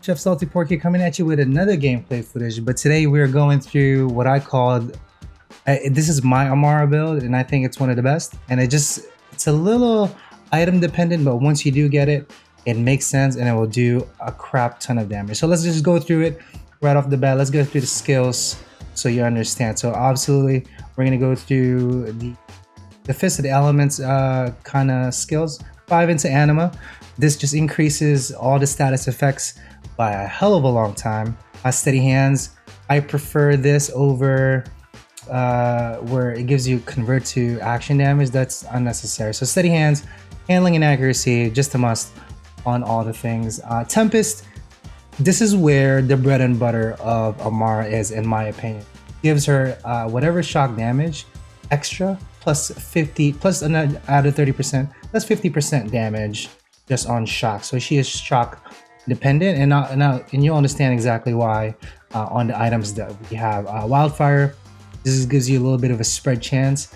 Chef Salty Porky coming at you with another gameplay footage, but today we're going through what I called, this is my Amara build, and I think it's one of the best. And it's a little item dependent, but once you do get it, it makes sense and it will do a crap ton of damage. So let's just go through it right off the bat. Let's go through the skills so you understand. So absolutely, we're gonna go through the Fist of the Elements kind of skills. 5 into Anima. This just increases all the status effects by a hell of a long time. Steady Hands, I prefer this over where it gives you convert to action damage. That's unnecessary. So Steady Hands, handling and accuracy, just a must on all the things. Tempest, this is where the bread and butter of Amara is, in my opinion. Gives her whatever shock damage extra plus 50 plus another added 30%. That's 50% damage just on shock. So she is shock dependent, and you'll understand exactly why on the items that we have. Wildfire, this gives you a little bit of a spread chance.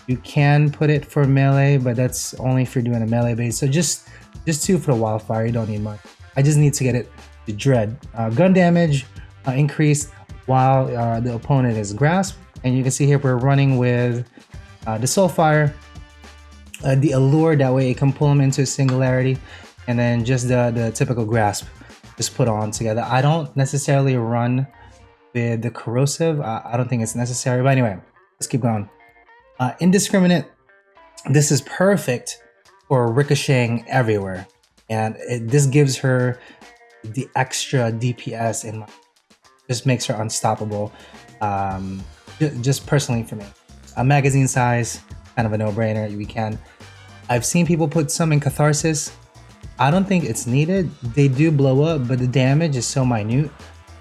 You can put it for melee, but that's only if you're doing a melee base. So just 2 for the wildfire. You don't need much. I just need to get it to dread. Gun damage increased while the opponent is grasp, and you can see here we're running with the Soulfire, the allure, that way it can pull them into a singularity, and then just the typical grasp just put on together. I don't necessarily run with the corrosive. I don't think it's necessary, but anyway, let's keep going. Indiscriminate, this is perfect for ricocheting everywhere, and this gives her the extra DPS and just makes her unstoppable. Just personally for me. A magazine size, kind of a no-brainer. I've seen people put some in Catharsis. I don't think it's needed. They do blow up, but the damage is so minute.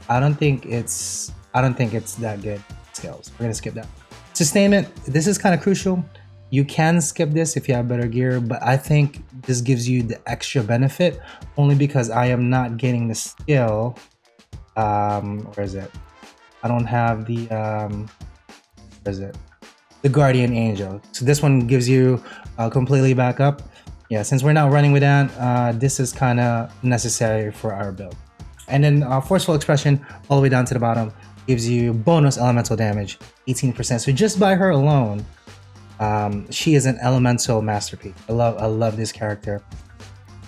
I don't think it's that good. Skills. We're gonna skip that. Sustainment. This is kind of crucial. You can skip this if you have better gear, but I think this gives you the extra benefit only because I am not getting the skill. Where is it? I don't have the where is it? The Guardian Angel. So this one gives you completely back up. Yeah, since we're not running with that, this is kind of necessary for our build. And then Forceful Expression, all the way down to the bottom, gives you bonus elemental damage, 18%. So just by her alone, she is an elemental masterpiece. I love this character.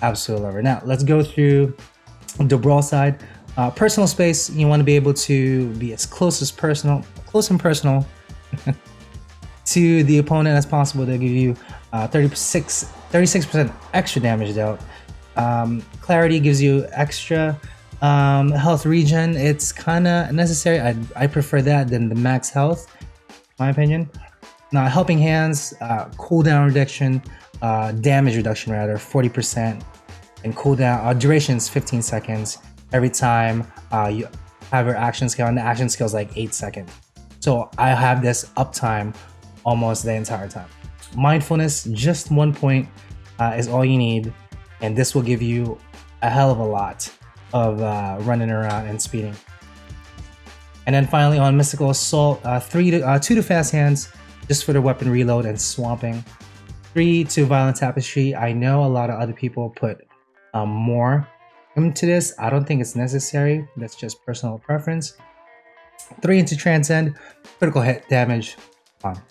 Absolutely love her. Now let's go through the brawl side. Personal space, you want to be able to be as close and personal to the opponent as possible. They'll give you 36% extra damage dealt. Clarity gives you extra health regen. It's kind of necessary. I prefer that than the max health, in my opinion. Now, Helping Hands, cooldown reduction, damage reduction rather, 40%, and cooldown duration is 15 seconds every time you have your action skill, and the action skill is like 8 seconds. So I have this uptime almost the entire time. Mindfulness, just 1 point is all you need, and this will give you a hell of a lot of running around and speeding. And then finally on Mystical Assault, 2 to Fast Hands, just for the weapon reload and swamping. 3 to Violent Tapestry. I know a lot of other people put more into this. I don't think it's necessary. That's just personal preference. 3 into Transcend, critical hit damage. Fine.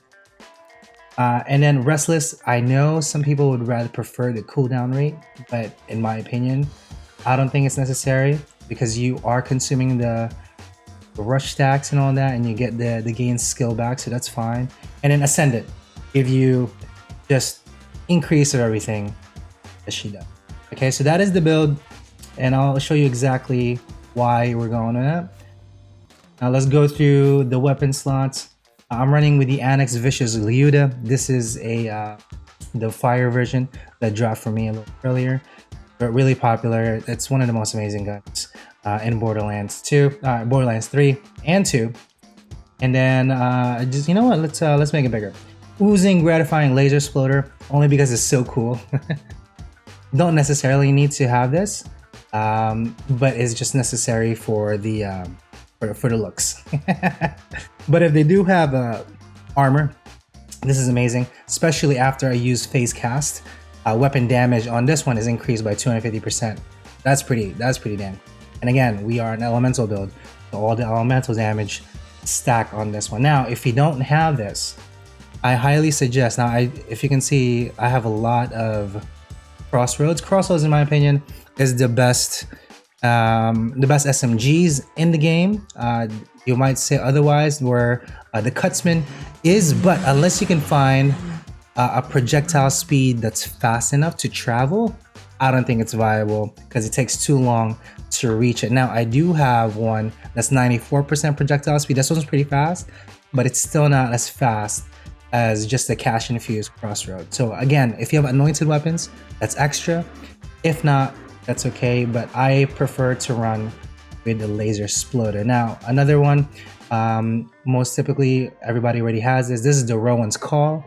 And then Restless, I know some people would rather prefer the cooldown rate, but in my opinion, I don't think it's necessary because you are consuming the rush stacks and all that, and you get the gain skill back, so that's fine. And then Ascendant, give you just increase of everything that she does. Okay, so that is the build, and I'll show you exactly why we're going on that. Now let's go through the weapon slots. I'm running with the Annex Vicious Liuda. This is the fire version that dropped for me a little earlier, but really popular. It's one of the most amazing guns in Borderlands 2, Borderlands 3 and 2. And then just, you know what? Let's make it bigger. Oozing Gratifying Laser Exploder, only because it's so cool. Don't necessarily need to have this, but it's just necessary for the for the looks. But if they do have armor, this is amazing, especially after I use phase cast. Weapon damage on this one is increased by 250%. That's pretty damn. And again, we are an elemental build, so all the elemental damage stack on this one. Now, if you don't have this, I highly suggest. Now, if you can see, I have a lot of Crossroads. Crossroads, in my opinion, is the best SMGs in the game. You might say otherwise, where the Cutsman is, but unless you can find a projectile speed that's fast enough to travel, I don't think it's viable because it takes too long to reach it. Now, I do have one that's 94% projectile speed. This one's pretty fast, but it's still not as fast as just the cash infused Crossroad. So again, if you have anointed weapons, that's extra. If not, that's okay, but I prefer to run with the laser exploder. Now, another one, most typically everybody already has this. This is the Rowan's Call.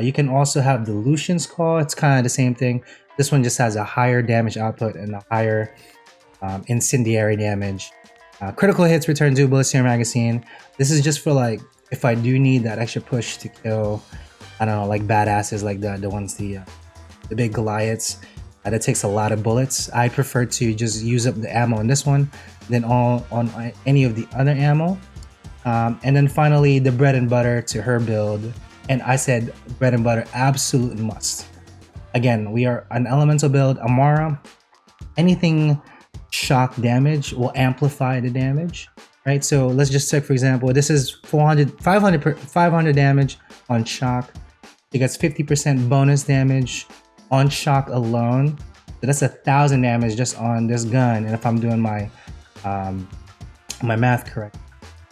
You can also have the Lucian's Call. It's kind of the same thing. This one just has a higher damage output and a higher incendiary damage. Critical hits return 2 bullets to your magazine. This is just for like, if I do need that extra push to kill, I don't know, like badasses like the ones, the big Goliaths. That takes a lot of bullets. I prefer to just use up the ammo on this one than on any of the other ammo. And then finally, the bread and butter to her build. And I said bread and butter, absolute must. Again, we are an elemental build, Amara. Anything shock damage will amplify the damage, right? So let's just check, for example, this is 500 damage on shock. It gets 50% bonus damage on shock alone. So that's 1,000 damage just on this gun. And if I'm doing my my math correct.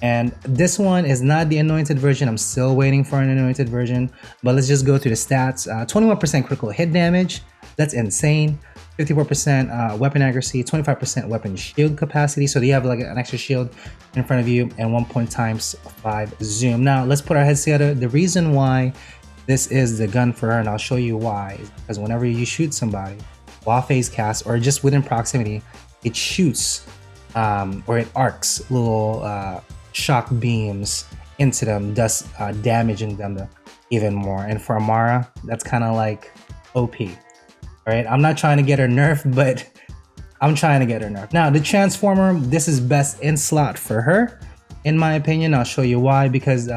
And this one is not the anointed version. I'm still waiting for an anointed version, but let's just go through the stats. 21% critical hit damage. That's insane. 54% weapon accuracy, 25% weapon shield capacity. So you have like an extra shield in front of you, and 1 point times 5 zoom. Now let's put our heads together. The reason why this is the gun for her, and I'll show you why, is because whenever you shoot somebody while phase cast or just within proximity, it shoots or it arcs little shock beams into them, thus damaging them even more. And for Amara, that's kind of like OP. Right? I'm not trying to get her nerfed, but I'm trying to get her nerfed. Now, the Transformer, this is best in slot for her, in my opinion. I'll show you why. Because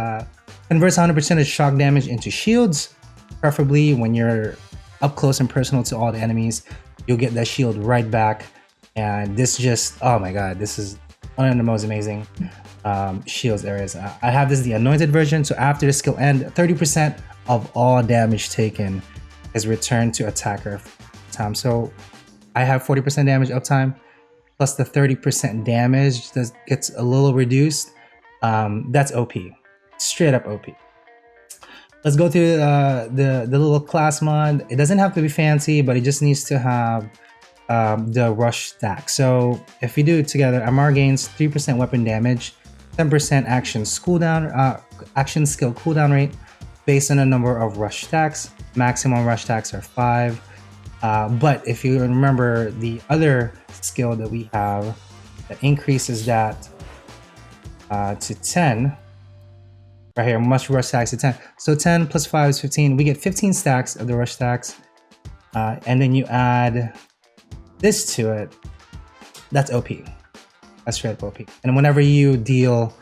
converts 100% of shock damage into shields, preferably when you're up close and personal to all the enemies. You'll get that shield right back. And this just, oh my god, this is one of the most amazing shields areas. I have this, the anointed version, so after the skill end, 30% of all damage taken is returned to attacker time. So I have 40% damage uptime plus the 30% damage that gets a little reduced. That's OP, straight up OP. Let's go through the little class mod. It doesn't have to be fancy, but it just needs to have the rush stack. So if we do it together, Amara gains 3% weapon damage, 10% action skill cooldown rate based on a number of rush stacks. Maximum rush stacks are 5. But if you remember the other skill that we have that increases that to 10, right here, must rush stacks to 10. So 10 plus 5 is 15. We get 15 stacks of the rush stacks. And then you add this to it. That's OP. That's straight up OP. And whenever you deal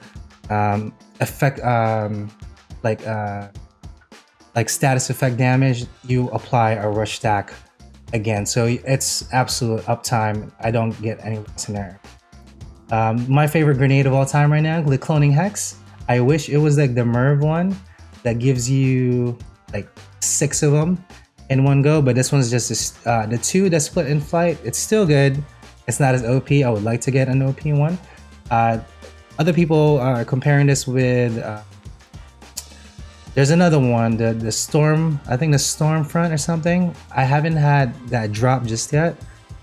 like status effect damage, you apply a rush stack again. So it's absolute uptime. I don't get any less in there. My favorite grenade of all time right now, the Cloning Hex. I wish it was like the Merv one that gives you like 6 of them in one go, but this one's just the 2 that split in flight. It's still good. It's not as OP. I would like to get an OP one. Other people are comparing this with there's another one, the Storm, I think the Stormfront or something. I haven't had that drop just yet,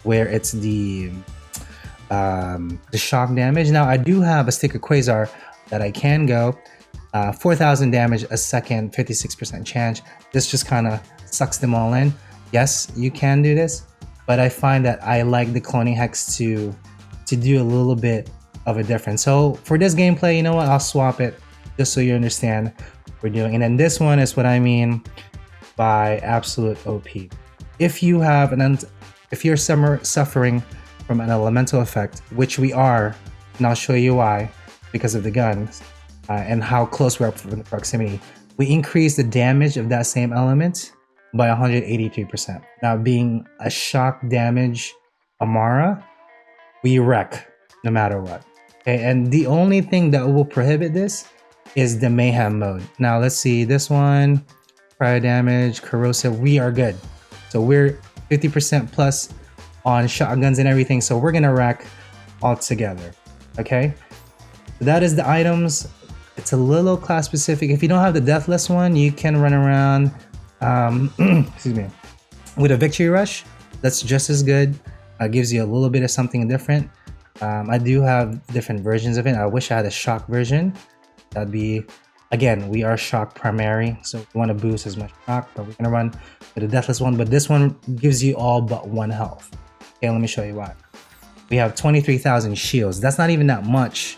where it's the shock damage. Now I do have a stick of Quasar that I can go 4,000 damage a second, 56% chance. This just kind of sucks them all in. Yes, you can do this, but I find that I like the Cloning Hex to do a little bit of a difference. So for this gameplay, you know what? I'll swap it just so you understand what we're doing. And then this one is what I mean by absolute OP. If you have if you're suffering from an elemental effect, which we are, and I'll show you why, because of the guns and how close we're up from the proximity, we increase the damage of that same element by 183%. Now, being a shock damage Amara, we wreck no matter what. Okay, and the only thing that will prohibit this is the mayhem mode. Now let's see this one, prior damage, corrosive, we are good. So we're 50% plus on shotguns and everything, so we're gonna wreck all together. Okay, that is the items. It's a little class specific. If you don't have the deathless one, you can run around excuse me, with a victory rush. That's just as good. Gives you a little bit of something different. I do have different versions of it. I wish I had a shock version. That'd be, again, we are shock primary, so we want to boost as much shock, but we're gonna run with a deathless one. But this one gives you all but 1 health. Okay, let me show you why. We have 23,000 shields. That's not even that much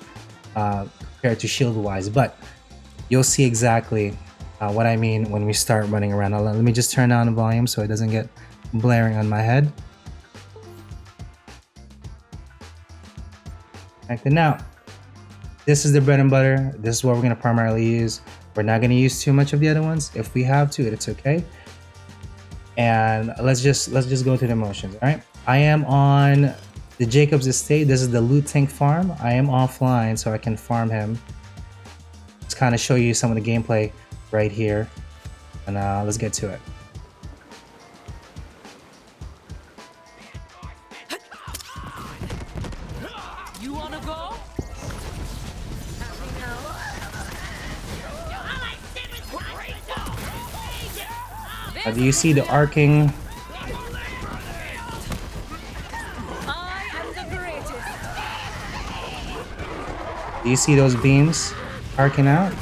compared to shield wise, but you'll see exactly what I mean when we start running around. Let me just turn down the volume so it doesn't get blaring on my head. And now, this is the bread and butter. This is what we're gonna primarily use. We're not gonna use too much of the other ones. If we have to, it's okay. And let's just go through the motions. All right. I am on the Jacob's estate. This is the loot tank farm. I am offline, so I can farm him. Let's kind of show you some of the gameplay right here, and let's get to it. You wanna go? Do you see the arcing? I am the greatest. Do you see those beams arcing out?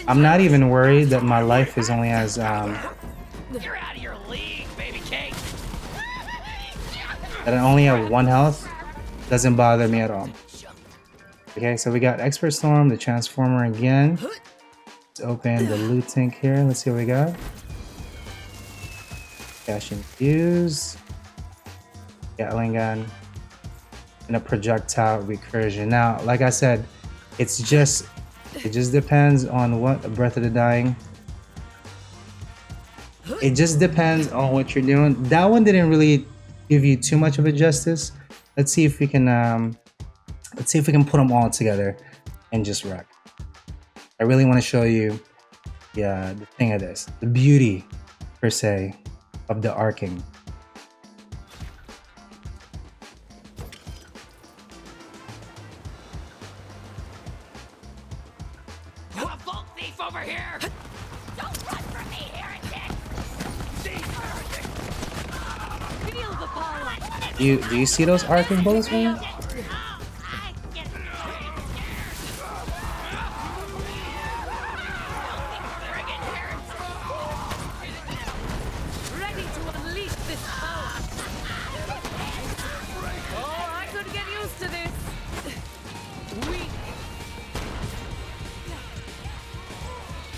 I'm not even worried that my life is only as You're out of your league, baby cake. that I only have 1 health. Doesn't bother me at all. Okay, so we got Expert Storm, the Transformer again. Let's open the loot tank here. Let's see what we got. Cash infuse, Gatling gun, and a projectile recursion. Now, like I said, it just depends on what Breath of the Dying. It just depends on what you're doing. That one didn't really give you too much of a justice. Let's see if we can put them all together and just wreck. I really want to show you the thing of this, the beauty per se of the arcing. You're a vault thief over here. Don't run from me, heretic. Feel the power. Do you see those arcing bullets, man? Ready to unleash this power. Oh, I could get used to this. Weak.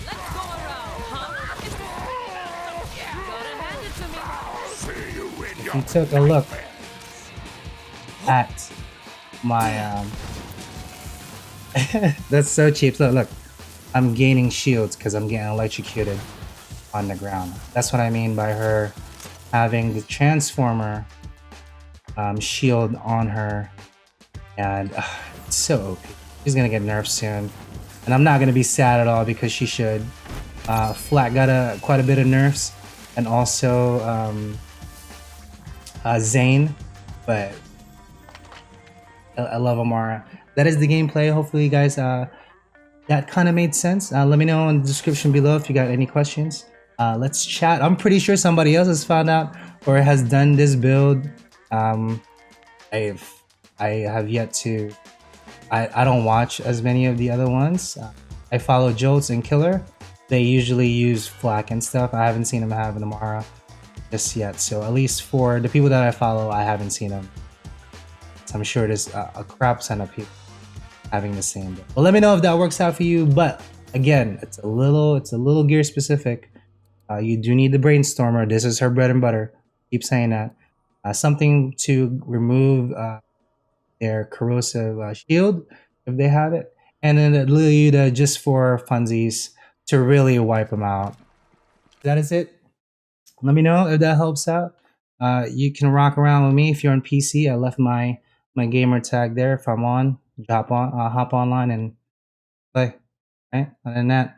Let's go around, huh? You gotta hand it to me. He took a look at my that's so cheap. Look, I'm gaining shields because I'm getting electrocuted on the ground. That's what I mean by her having the Transformer shield on her, and it's so OP. She's gonna get nerfed soon, and I'm not gonna be sad at all because she should. Flat got quite a bit of nerfs, and also Zane, but I love Amara. That is the gameplay. Hopefully you guys that kind of made sense. Let me know in the description below if you got any questions. Let's chat. I'm pretty sure somebody else has found out or has done this build. I have yet to. I don't watch as many of the other ones. I follow Jolts and Killer, they usually use flak and stuff. I haven't seen them have an Amara just yet. So at least for the people that I follow, I haven't seen them. So I'm sure there's a crap ton of people having the same build. Well, let me know if that works out for you. But again, it's a little gear specific. You do need the brainstormer. This is her bread and butter. Keep saying that. Something to remove their corrosive shield if they have it, and then a Lilita just for funsies to really wipe them out. That is it. Let me know if that helps out. You can rock around with me if you're on PC. I left my gamer tag there. If I'm on, hop online and play. Right? Other than that,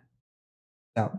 out.